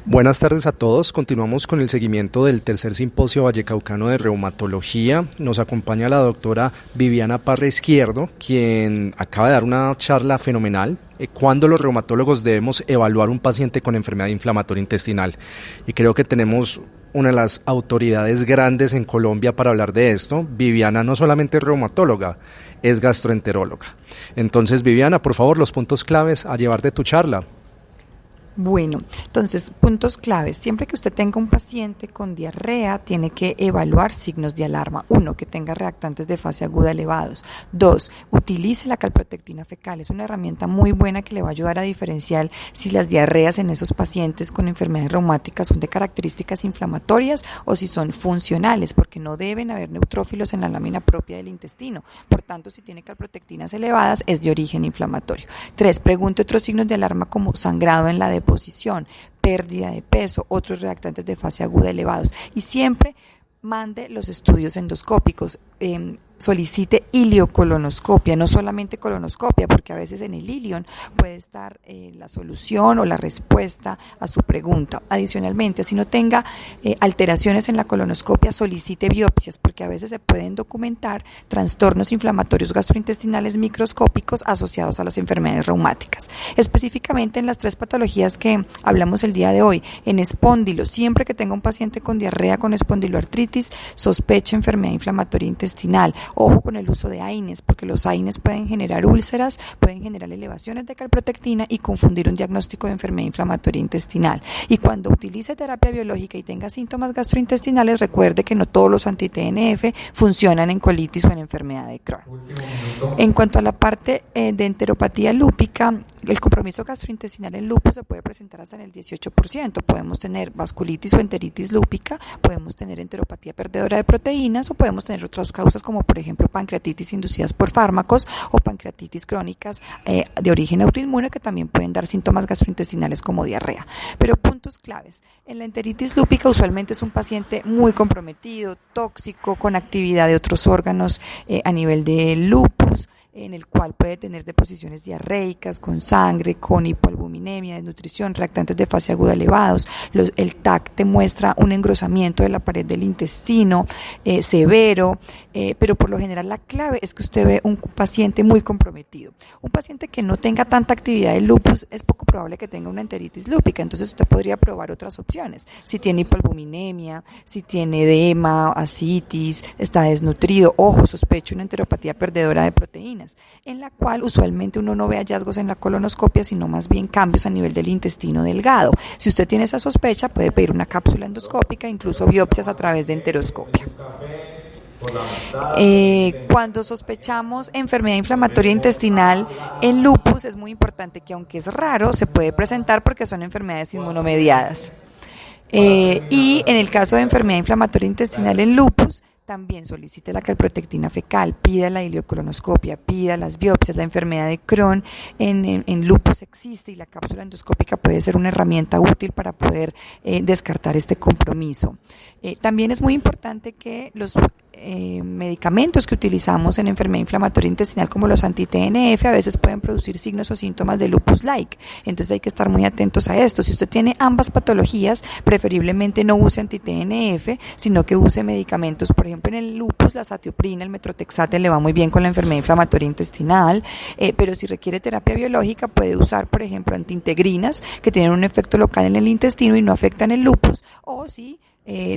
Buenas tardes a todos. Continuamos con el seguimiento del tercer simposio vallecaucano de reumatología. Nos acompaña la doctora Viviana Parra Izquierdo, quien acaba de dar una charla fenomenal. ¿Cuándo los reumatólogos debemos evaluar un paciente con enfermedad inflamatoria intestinal? Y creo que tenemos una de las autoridades grandes en Colombia para hablar de esto. Viviana no solamente es reumatóloga, es gastroenteróloga. Entonces, Viviana, por favor, los puntos claves a llevar de tu charla. Bueno, entonces, puntos claves. Siempre que usted tenga un paciente con diarrea, tiene que evaluar signos de alarma. 1, que tenga reactantes de fase aguda elevados. 2, utilice la calprotectina fecal. Es una herramienta muy buena que le va a ayudar a diferenciar si las diarreas en esos pacientes con enfermedades reumáticas son de características inflamatorias o si son funcionales, porque no deben haber neutrófilos en la lámina propia del intestino. Por tanto, si tiene calprotectinas elevadas, es de origen inflamatorio. 3, pregunte otros signos de alarma como sangrado en la deposición, pérdida de peso, otros reactantes de fase aguda elevados, y siempre mande los estudios endoscópicos. Solicite iliocolonoscopia, no solamente colonoscopia, porque a veces en el ilion puede estar la solución o la respuesta a su pregunta. Adicionalmente, si no tenga alteraciones en la colonoscopia, solicite biopsias, porque a veces se pueden documentar trastornos inflamatorios gastrointestinales microscópicos asociados a las enfermedades reumáticas. Específicamente en las 3 patologías que hablamos el día de hoy, en espóndilo, siempre que tenga un paciente con diarrea con espondiloartritis, sospeche enfermedad inflamatoria intestinal. Ojo con el uso de AINES, porque los AINES pueden generar úlceras, pueden generar elevaciones de calprotectina y confundir un diagnóstico de enfermedad inflamatoria intestinal. Y cuando utilice terapia biológica y tenga síntomas gastrointestinales, recuerde que no todos los anti-TNF funcionan en colitis o en enfermedad de Crohn. En cuanto a la parte de enteropatía lúpica, el compromiso gastrointestinal en lupus se puede presentar hasta en el 18%. Podemos tener vasculitis o enteritis lúpica, podemos tener enteropatía perdedora de proteínas o podemos tener otras causas como por ejemplo pancreatitis inducidas por fármacos o pancreatitis crónicas de origen autoinmune que también pueden dar síntomas gastrointestinales como diarrea. Pero puntos claves. En la enteritis lúpica usualmente es un paciente muy comprometido, tóxico, con actividad de otros órganos a nivel de lupus, en el cual puede tener deposiciones diarreicas, con sangre, con hipoalbuminemia, desnutrición, reactantes de fase aguda elevados. El TAC te muestra un engrosamiento de la pared del intestino severo, pero por lo general la clave es que usted ve un paciente muy comprometido. Un paciente que no tenga tanta actividad de lupus es poco probable que tenga una enteritis lúpica, entonces usted podría probar otras opciones. Si tiene hipoalbuminemia, si tiene edema, ascitis, está desnutrido, ojo, sospecho una enteropatía perdedora de proteínas, en la cual usualmente uno no ve hallazgos en la colonoscopia, sino más bien cambios a nivel del intestino delgado. Si usted tiene esa sospecha, puede pedir una cápsula endoscópica, incluso biopsias a través de enteroscopia. Cuando sospechamos enfermedad inflamatoria intestinal en lupus, es muy importante que, aunque es raro, se puede presentar porque son enfermedades inmunomediadas. Y en el caso de enfermedad inflamatoria intestinal en lupus, también solicite la calprotectina fecal, pida la iliocolonoscopia, pida las biopsias. La enfermedad de Crohn en lupus existe y la cápsula endoscópica puede ser una herramienta útil para poder descartar este compromiso. También es muy importante que los medicamentos que utilizamos en enfermedad inflamatoria intestinal como los anti-TNF a veces pueden producir signos o síntomas de lupus-like, entonces hay que estar muy atentos a esto. Si usted tiene ambas patologías, preferiblemente no use anti-TNF, sino que use medicamentos. Por ejemplo, en el lupus, la satioprina, el metrotexate le va muy bien con la enfermedad inflamatoria intestinal, pero si requiere terapia biológica puede usar, por ejemplo, antiintegrinas que tienen un efecto local en el intestino y no afectan el lupus, o si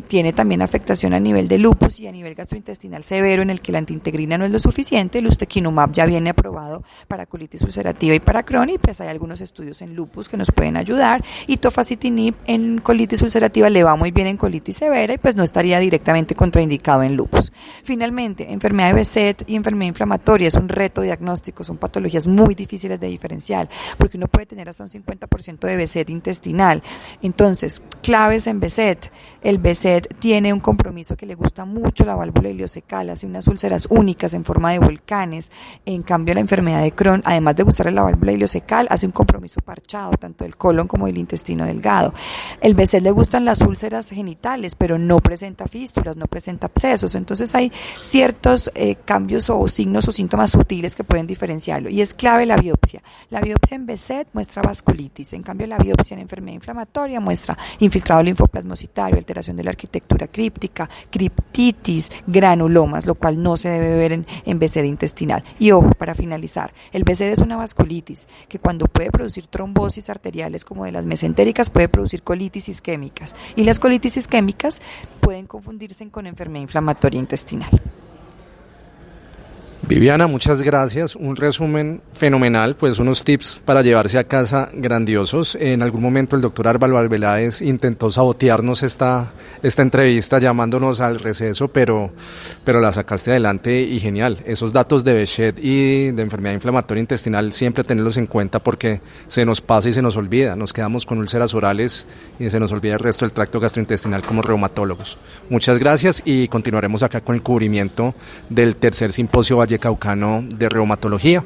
tiene también afectación a nivel de lupus y a nivel gastrointestinal severo en el que la antiintegrina no es lo suficiente, el ustekinumab ya viene aprobado para colitis ulcerativa y para Crohn, y pues hay algunos estudios en lupus que nos pueden ayudar, y tofacitinib en colitis ulcerativa le va muy bien en colitis severa y pues no estaría directamente contraindicado en lupus. Finalmente, enfermedad de Behçet y enfermedad inflamatoria es un reto diagnóstico, son patologías muy difíciles de diferenciar porque uno puede tener hasta un 50% de Behçet intestinal. Entonces, claves en Behçet: El BESED tiene un compromiso que le gusta mucho la válvula ileocecal, hace unas úlceras únicas en forma de volcanes. En cambio, la enfermedad de Crohn, además de gustarle la válvula ileocecal, hace un compromiso parchado, tanto del colon como del intestino delgado. El BESED le gustan las úlceras genitales, pero no presenta fístulas, no presenta abscesos. Entonces hay ciertos cambios o signos o síntomas sutiles que pueden diferenciarlo. Y es clave la biopsia. La biopsia en BESED muestra vasculitis. En cambio, la biopsia en enfermedad inflamatoria muestra infiltrado linfoplasmocitario, alteración de la arquitectura críptica, criptitis, granulomas, lo cual no se debe ver en BESED intestinal. Y ojo, para finalizar, el BESED es una vasculitis que cuando puede producir trombosis arteriales como de las mesentéricas puede producir colitis isquémicas. Y las colitis isquémicas pueden confundirse con enfermedad inflamatoria intestinal. Viviana, muchas gracias. Un resumen fenomenal, pues unos tips para llevarse a casa grandiosos. En algún momento el doctor Álvaro Arbeláez intentó sabotearnos esta entrevista llamándonos al receso, pero la sacaste adelante y genial. Esos datos de Behçet y de enfermedad inflamatoria intestinal siempre tenerlos en cuenta porque se nos pasa y se nos olvida. Nos quedamos con úlceras orales y se nos olvida el resto del tracto gastrointestinal como reumatólogos. Muchas gracias y continuaremos acá con el cubrimiento del tercer simposio vallecaucano de reumatología.